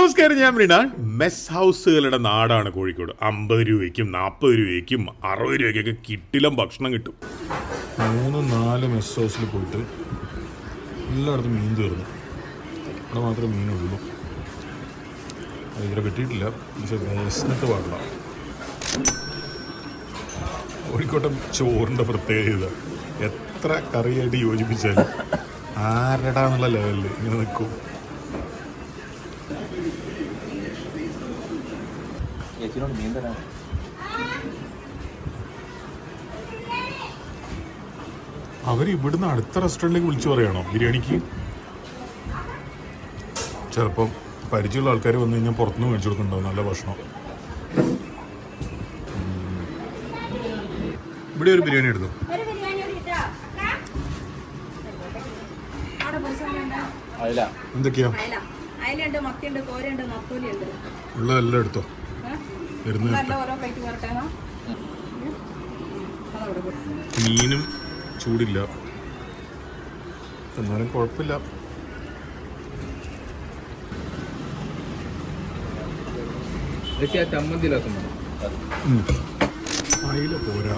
നമസ്കാരം, ഞാൻ മൃണാൾ. മെസ് ഹൗസുകളുടെ നാടാണ് കോഴിക്കോട്. 50 രൂപയ്ക്കും 40 രൂപയ്ക്കും 60 രൂപയ്ക്കൊക്കെ കിട്ടിലും ഭക്ഷണം കിട്ടും. 3-4 മെസ് ഹൗസിൽ പോയിട്ട് എല്ലായിടത്തും മീൻ തീർന്നു. ഇവിടെ മാത്രമേ മീനുള്ളൂ. ഇതിൽ കിട്ടിയിട്ടില്ല. പക്ഷേ വിശന്നിട്ട് പാടില്ല. കോഴിക്കോട്ടെ ചോറിൻ്റെ പ്രത്യേകത എത്ര കറിയായിട്ട് യോജിപ്പിച്ചാലും ആരടാന്നുള്ള ലെവലിൽ ഇങ്ങനെ നിൽക്കും. അവർ ഇവിടുന്ന് അടുത്ത റെസ്റ്റോറൻറ്റിലേക്ക് വിളിച്ചു പറയണോ ബിരിയാണിക്ക്? ചിലപ്പം പരിചയമുള്ള ആൾക്കാർ വന്നു കഴിഞ്ഞാൽ പുറത്തുനിന്ന് മേടിച്ചു കൊടുക്കുന്നുണ്ടാവും നല്ല ഭക്ഷണം. ഇവിടെ ഒരു ബിരിയാണി എടുത്തു. എന്തൊക്കെയാ ഉള്ളതെല്ലാം എടുത്തോ. മീനും ചൂടില്ല, എന്നാലും കുഴപ്പമില്ല. അയില പോരാ,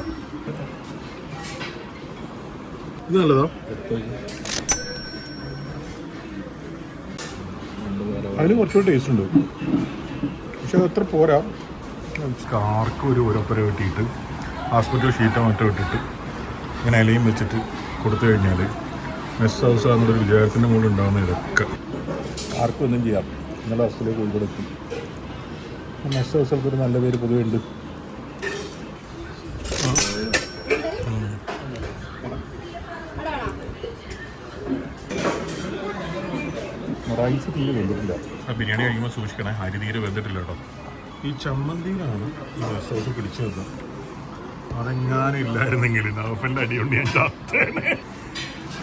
ഇത് നല്ലതാ. അതിന് കുറച്ചുകൂടി ടേസ്റ്റ് ഉണ്ട്, പക്ഷെ അതത്ര പോരാ. കാർക്ക് ഒരു ഉരപ്പര വെട്ടിയിട്ട് ഹോസ്പിറ്റൽ ഷീറ്റോ മറ്റോ ഇട്ടിട്ട് ഇങ്ങനെ ഇലയും വെച്ചിട്ട് കൊടുത്തു കഴിഞ്ഞാൽ മെസ് ഹൗസ് ആണെന്നൊരു വിചാരത്തിൻ്റെ മുകളിൽ ഉണ്ടാകുന്ന ഇതൊക്കെ ആർക്കും ഒന്നും ചെയ്യാം. ഇന്നലെ ഹോസ്പിറ്റലിൽ കോഴിക്കോട് എത്തി. മെസ് ഹൗസുകൾക്ക് ഒരു നല്ല പേര് പൊതുവെ ഉണ്ട്. റൈസ് തീരെ വെന്തിട്ടില്ല. ബിരിയാണി കഴിക്കുമ്പോൾ സൂക്ഷിക്കണേ, അരി തീരെ വെന്തിട്ടില്ല കേട്ടോ. ഈ ചമ്മന്തിയിലാണ് ഈ മെസ് ഹൗസ് പിടിച്ചു വെക്കുന്നത്. അതെങ്ങാനും ഇല്ലായിരുന്നെങ്കിൽ നൗഫലിൻ്റെ അടിയുണ്ട് ഞാൻ ചാത്തേനെ.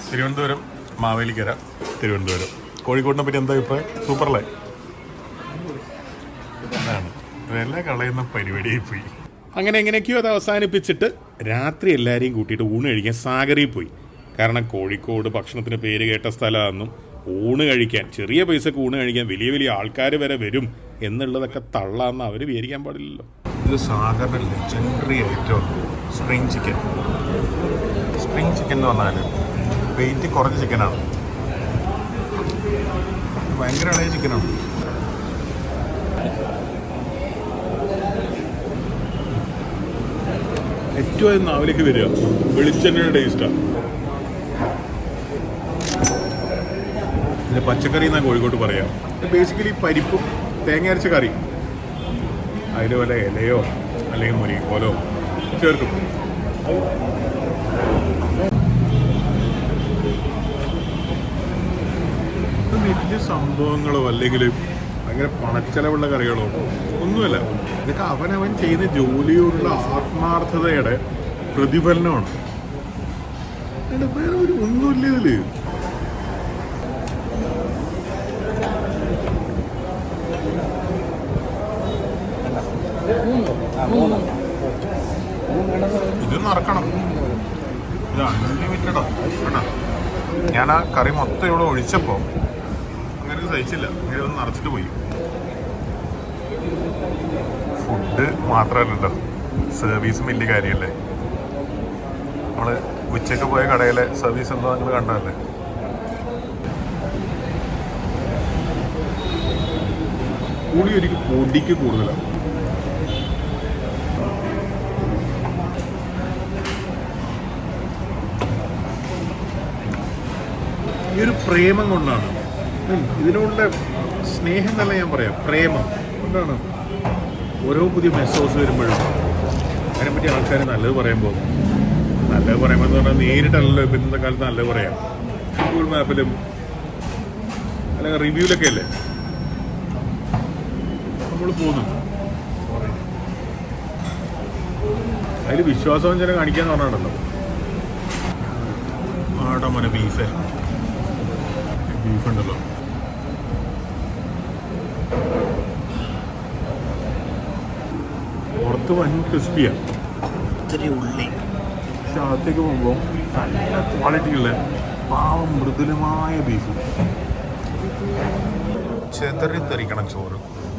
തിരുവനന്തപുരം മാവേലിക്കര, തിരുവനന്തപുരം. കോഴിക്കോടിനെ പറ്റി എന്താ അഭിപ്രായം? സൂപ്പറല്ലേ? അതാണ് വില കളയുന്ന പരിപാടിയായി പോയി. അങ്ങനെ എങ്ങനെയൊക്കെയോ അത് അവസാനിപ്പിച്ചിട്ട് രാത്രി എല്ലാവരെയും കൂട്ടിയിട്ട് ഊണ് കഴിക്കാൻ സാഗറിൽ പോയി. കാരണം കോഴിക്കോട് ഭക്ഷണത്തിന് പേര് കേട്ട സ്ഥലമാണെന്നും ഊണ് കഴിക്കാൻ, ചെറിയ പൈസക്ക് ഊണ് കഴിക്കാൻ വലിയ വലിയ ആൾക്കാർ വരെ വരും എന്നുള്ളതൊക്കെ തള്ളാന്ന് അവർ വിചാരിക്കാൻ പാടില്ലല്ലോ. ഇത് സാഗറിൻ്റെ legendary item spring chicken. Spring chicken എന്ന് പറഞ്ഞാൽ വെയിറ്റ് കുറഞ്ഞ ചിക്കനാണ്, ഭയങ്കര ഇളയ ചിക്കനാണ്. ഏറ്റവും നാവിലേക്ക് വരിക വെളിച്ചെണ്ണയുടെ ടേസ്റ്റാണ്. ഇതിന് പച്ചക്കറി എന്നാണ് കോഴിക്കോട്ട് പറയാം. ബേസിക്കലി പരിപ്പും തേങ്ങ അരച്ച കറി, അതിൽ വല്ല ഇലയോ അല്ലെങ്കിൽ മുരിങ്ങോലോ ചേർക്കും. വലിയ സംഭവങ്ങളോ അല്ലെങ്കിൽ ഭയങ്കര പണച്ചെലവുള്ള കറികളോ ഒന്നുമല്ല. ഇതൊക്കെ അവനവൻ ചെയ്യുന്ന ജോലിയോടുള്ള ആത്മാർത്ഥതയുടെ പ്രതിഫലനമാണ്. വേറെ ഒരു ഒന്നുമില്ല ഇതിൽ. ഇത് നിറക്കണം, ഇത് അൺലിമിറ്റഡാ കേട്ടോ. ഞാൻ ആ കറി മൊത്തം ഇവിടെ ഒഴിച്ചപ്പോൾ അങ്ങനെ സഹിച്ചില്ല, അങ്ങനെ ഒന്ന് നിറച്ചിട്ട് പോയി. ഫുഡ് മാത്രമല്ലല്ലോ, സർവീസും വലിയ കാര്യമല്ലേ. നമ്മൾ ഉച്ചയ്ക്ക് പോയ കടയിലെ സർവീസ് എന്താ നിങ്ങൾ കണ്ടതല്ലേ. കൂടി ഒരിക്കൽ പൊടിക്ക് കൂടുതലാണ്. ഈ ഒരു പ്രേമം കൊണ്ടാണ്, ഇതിനുള്ള സ്നേഹം എന്നല്ല ഞാൻ പറയാം, പ്രേമം കൊണ്ടാണ് ഓരോ പുതിയ മെസ് ഹൗസ് വരുമ്പോഴും അതിനെപ്പറ്റി ആൾക്കാർ നല്ലത് പറയുമ്പോൾ എന്ന് പറഞ്ഞാൽ നേരിട്ടല്ലല്ലോ ഇന്നത്തെ കാലത്ത് നല്ലത് പറയാം. ഗൂഗിൾ മാപ്പിലും അല്ലെങ്കിൽ റിവ്യൂലൊക്കെ അല്ലേ നമ്മൾ പോകുന്നു. അതിൽ വിശ്വാസവഞ്ചന കാണിക്കാന്ന് പറഞ്ഞിട്ടുണ്ടല്ലോ. ആടെ മോനെ ബീഫുണ്ടല്ലോ, പുറത്ത് വൻ ക്രിസ്പിയാണ്, ഇത്തിരി ഉള്ളി. പക്ഷെ അകത്തേക്ക് പോകുമ്പോൾ നല്ല ക്വാളിറ്റിയുള്ള പാവം മൃദുലമായ ബീഫ്. ചെതറിത്തെറിക്കണം ചോറ്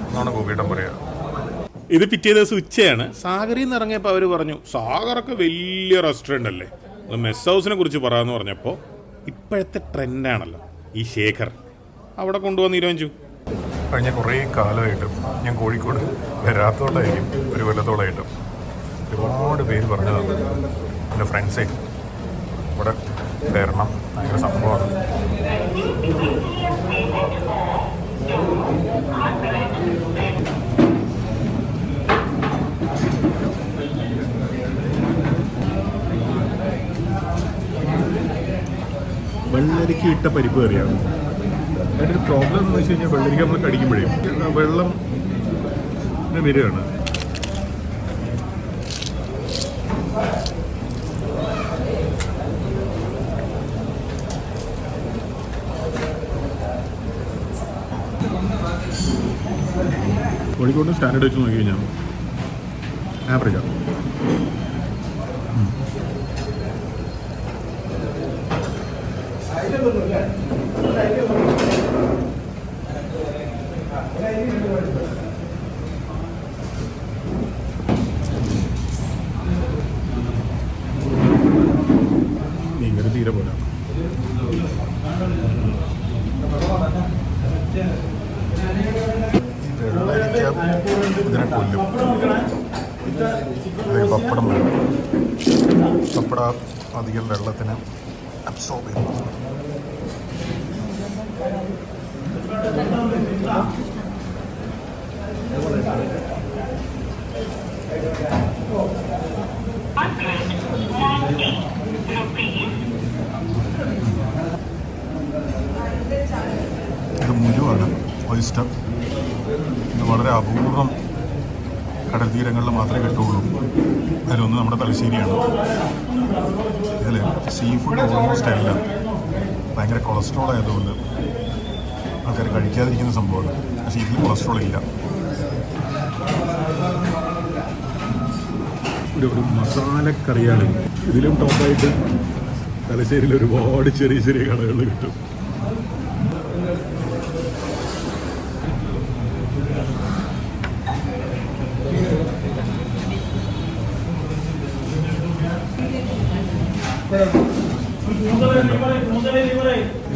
എന്നാണ് ഗോപിയേട്ടൻ പറയുക. ഇത് പിറ്റേ ദിവസം ഉച്ചയാണ്. സാഗറിൽ നിന്ന് ഇറങ്ങിയപ്പോൾ അവർ പറഞ്ഞു, സാഗറൊക്കെ വലിയ റെസ്റ്റോറൻ്റ് അല്ലേ, മെസ് ഹൗസിനെ കുറിച്ച് പറയാമെന്ന് പറഞ്ഞപ്പോൾ ഇപ്പോഴത്തെ ട്രെൻഡാണല്ലോ ഈ ശേഖർ, അവിടെ കൊണ്ടുവന്ന് തീരുമാനിച്ചു. കഴിഞ്ഞ കുറേ കാലമായിട്ടും ഞാൻ കോഴിക്കോട് വരാത്തോളായിരിക്കും, ഒരു കൊല്ലത്തോളമായിട്ടും ഒരുപാട് പേര് പറഞ്ഞതാണ് എൻ്റെ ഫ്രണ്ട്സേ ഇവിടെ വരണം, ഭയങ്കര സംഭവമാണ്. വെള്ളരിക്ക ഇട്ട പരിപ്പ് കറിയാണ്. അതിൻ്റെ ഒരു പ്രോബ്ലം എന്ന് വെച്ച് കഴിഞ്ഞാൽ വെള്ളരിക്ക നമ്മൾ കടിക്കുമ്പോഴേ വെള്ളം വരികയാണ്. കോഴിക്കോട് സ്റ്റാൻഡേർഡ് വെച്ച് നോക്കി കഴിഞ്ഞാൽ ആവറേജാണ്. മീൻകറി തീരെ പോലെ ഇതിനെ കൊല്ലും. പപ്പടം വേണം. പപ്പട അധികം വെള്ളത്തിന് അബ്സോർബ് ചെയ്യുന്നു. ഇത് മുഴുവാണ് ഓയിസ്റ്റർ. ഇത് വളരെ അപൂർവം കടൽ തീരങ്ങളിൽ മാത്രമേ കിട്ടുകയുള്ളൂ. അതിലൊന്ന് നമ്മുടെ തലശ്ശേരിയാണ്. ഇതിൽ സീ ഫുഡ് ഓൾമോസ്റ്റ് എല്ലാം ഭയങ്കര കൊളസ്ട്രോൾ ആയതുകൊണ്ട് ആൾക്കാർ കഴിക്കാതിരിക്കുന്ന സംഭവമാണ്. പക്ഷേ ഇതിൽ കൊളസ്ട്രോൾ ഇല്ല. ഒരു മസാലക്കറിയാണ്. ഇതിലും ടോപ്പായിട്ട് തലശ്ശേരിയിൽ ഒരുപാട് ചെറിയ ചെറിയ കടകൾ കിട്ടും.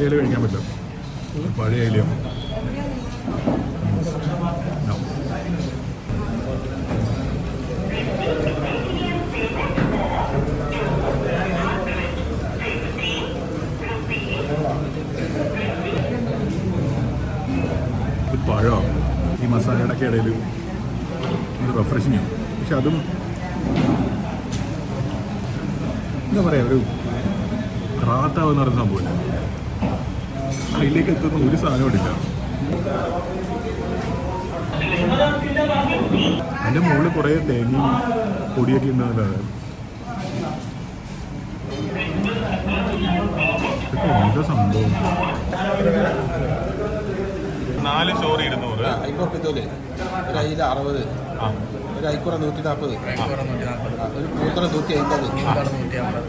ഇല കഴിക്കാൻ പറ്റില്ല, പഴയ ഇലയാണ്. പഴമാണ് ഈ മസാലയുടെ ഒക്കെ ഇടയിൽ റിഫ്രഷിങ് ആണ്. പക്ഷെ അതും എന്താ പറയുക, ഒരു റാത്താവെന്ന് പറയുന്ന സംഭവമില്ല. അതിലേക്ക് എത്തുന്ന ഒരു സാധനമില്ല. അതിൻ്റെ മുകളിൽ കുറേ തേങ്ങയും പൊടിയൊക്കെ ഉണ്ടാകുന്നതാണ്. എന്താ സംഭവം? 4 ചോറ് 200, ഒരു അയില 60, ഒരു അയിക്കുറ 140, ഒരു പൂത്തറ 150,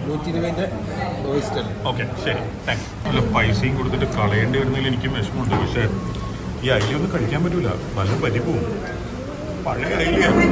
120 ഓയിസ്റ്റർ. ഓക്കെ, ശരി, താങ്ക്സ്. അല്ല, പൈസയും കൊടുത്തിട്ട് കളയേണ്ടി വരുന്നതിൽ എനിക്കും വിഷമമുണ്ട്. പക്ഷേ ഈ അയിലൊന്നും കഴിക്കാൻ പറ്റൂല, പല പരിപ്പും പഴയ അയിലാണ്.